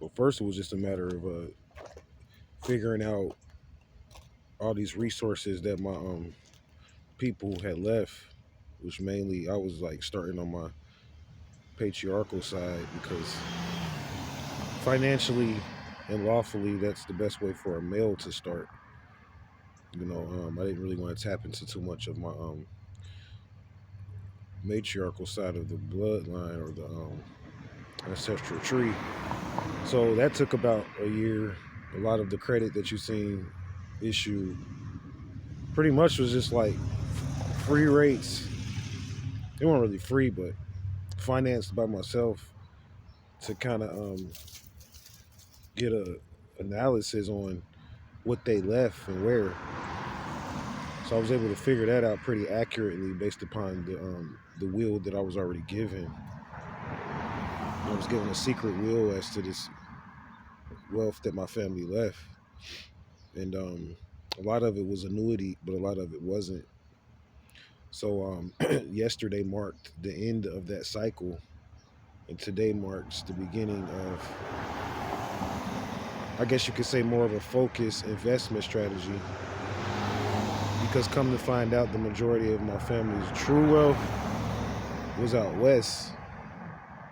Well, first it was just a matter of figuring out all these resources that my people had left, which mainly I was like starting on my patriarchal side because financially and lawfully that's the best way for a male to start. I didn't really want to tap into too much of my matriarchal side of the bloodline or the ancestral tree. So that took about a year. A lot of the credit that you seen issued pretty much was just like free rates. They weren't really free, but financed by myself to kind of get a analysis on what they left and where. So I was able to figure that out pretty accurately based upon the will that I was already given. I was given a secret will as to this wealth that my family left, and a lot of it was annuity, but a lot of it wasn't. So yesterday marked the end of that cycle, and today marks the beginning of, I guess you could say, more of a focused investment strategy. Because come to find out, the majority of my family's true wealth was out west.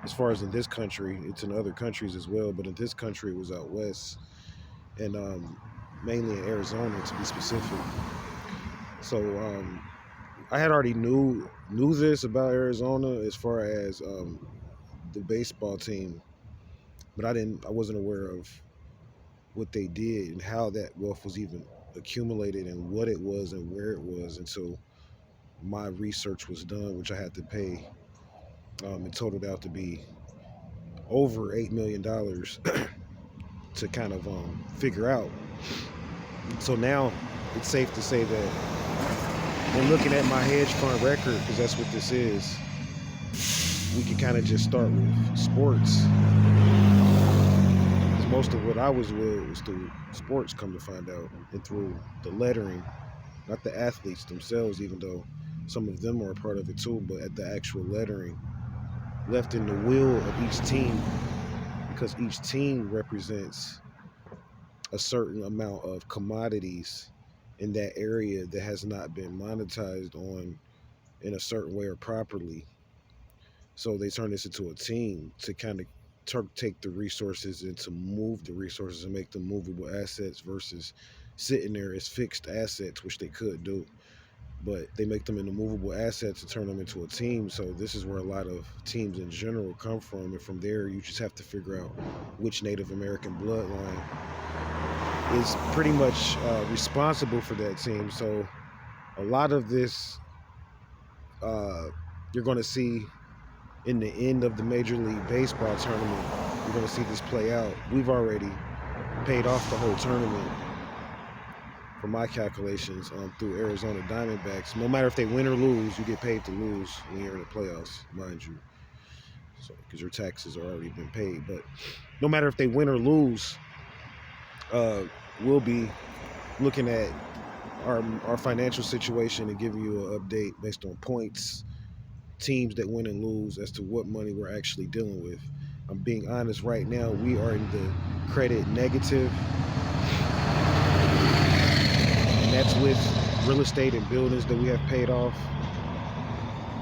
As far as in this country, it's in other countries as well, but in this country, it was out west, and mainly in Arizona to be specific. So I had already knew this about Arizona as far as the baseball team, but I wasn't aware of what they did and how that wealth was even accumulated and what it was and where it was until my research was done, which I had to pay. It totaled out to be over $8 million to kind of figure out. So now it's safe to say that when looking at my hedge fund record, because that's what this is, we can kind of just start with sports. Because most of what I was with was through sports, come to find out, and through the lettering, not the athletes themselves, even though some of them are a part of it too, but at the actual lettering left in the will of each team, because each team represents a certain amount of commodities in that area that has not been monetized on in a certain way or properly. So they turn this into a team to kind of take the resources and to move the resources and make them movable assets versus sitting there as fixed assets, which they could do. But they make them into movable assets and turn them into a team. So this is where a lot of teams in general come from. And from there, you just have to figure out which Native American bloodline is pretty much responsible for that team. So a lot of this uh, you're going to see in the end of the Major League Baseball tournament. You're going to see this play out. We've already paid off the whole tournament for my calculations through Arizona Diamondbacks. No matter if they win or lose, you get paid to lose when you're in the playoffs, mind you. So because your taxes are already been paid, but no matter if they win or lose, uh, we'll be looking at our financial situation and giving you an update based on points, teams that win and lose as to what money we're actually dealing with. I'm being honest right now, we are in the credit negative, and that's with real estate and buildings that we have paid off,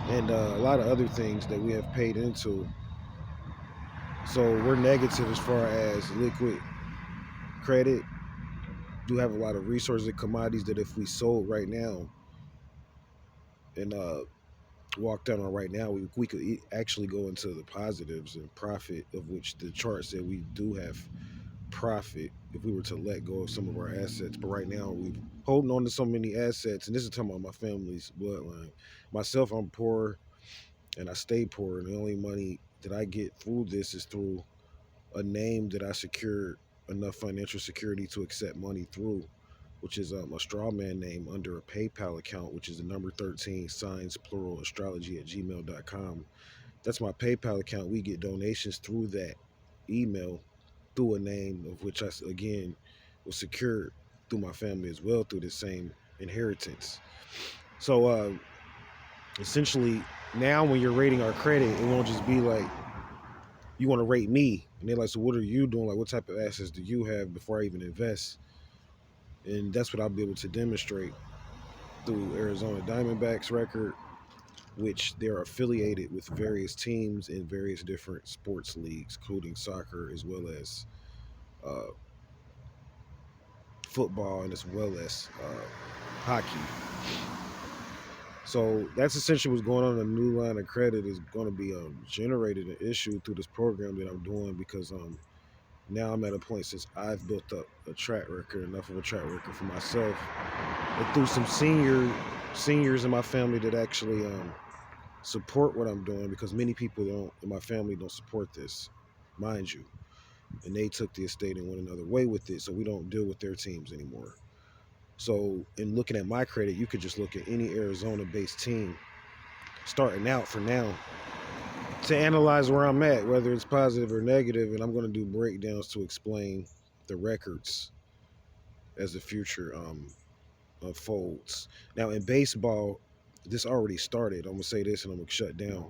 and a lot of other things that we have paid into. So we're negative as far as liquid credit. Do have a lot of resources and commodities that if we sold right now and walked down on right now, we could actually go into the positives and profit, of which the chart said we do have profit if we were to let go of some of our assets. But right now we're holding on to so many assets, and this is talking about my family's bloodline. Myself, I'm poor and I stay poor, and the only money that I get through this is through a name that I secured enough financial security to accept money through, which is a straw man name under a PayPal account, which is the number 13 signs plural astrology at gmail.com. That's my PayPal account. We get donations through that email through a name of which I, again, was secured through my family as well through the same inheritance. So essentially, now when you're rating our credit, it won't just be like you want to rate me, and they're like, so what are you doing? Like, what type of assets do you have before I even invest? And that's what I'll be able to demonstrate through Arizona Diamondbacks record, which they're affiliated with various teams in various different sports leagues, including soccer as well as uh, football and as well as hockey. So that's essentially what's going on. A new line of credit is going to be generated and issued through this program that I'm doing because now I'm at a point since I've built up a track record, enough of a track record for myself, and through some seniors in my family that actually support what I'm doing, because many people don't in my family don't support this, mind you, and they took the estate and went another way with it, so we don't deal with their teams anymore. So in looking at my credit, you could just look at any Arizona-based team starting out for now to analyze where I'm at, whether it's positive or negative, and I'm going to do breakdowns to explain the records as the future unfolds. Now in baseball, this already started. I'm going to say this and I'm going to shut down.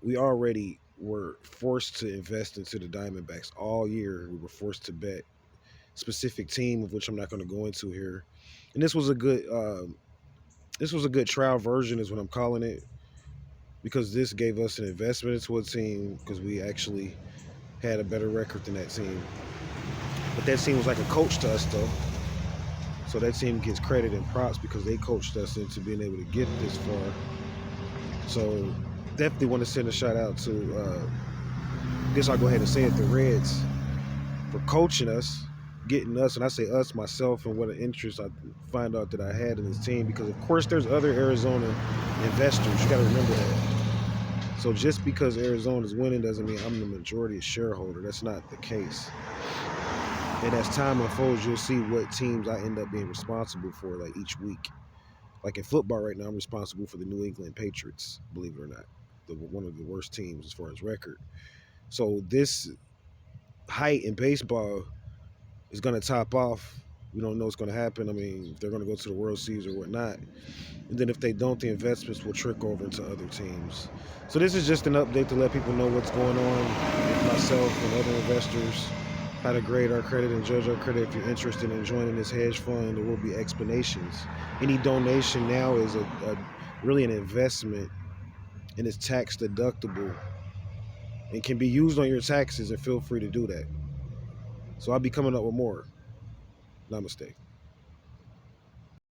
We already were forced to invest into the Diamondbacks all year. We were forced to bet specific team, of which I'm not going to go into here. And this was a good trial version, is what I'm calling it, because this gave us an investment into a team because we actually had a better record than that team. But that team was like a coach to us, though. So that team gets credit and props because they coached us into being able to get this far. So definitely want to send a shout out to, I guess I'll go ahead and say it, the Reds, for coaching us, getting us, and I say us, myself, and what an interest I find out that I had in this team, because of course there's other Arizona investors. You got to remember that. So just because Arizona's winning doesn't mean I'm the majority shareholder. That's not the case. And as time unfolds, you'll see what teams I end up being responsible for, like each week. Like in football right now, I'm responsible for the New England Patriots, believe it or not. One of the worst teams as far as record. So this height in baseball is going to top off. We don't know what's going to happen. I mean, if they're going to go to the World Series or whatnot. And then if they don't, the investments will trickle over into other teams. So this is just an update to let people know what's going on with myself and other investors, how to grade our credit and judge our credit. If you're interested in joining this hedge fund, there will be explanations. Any donation now is really an investment, and it's tax deductible and can be used on your taxes, and feel free to do that. So I'll be coming up with more. Namaste.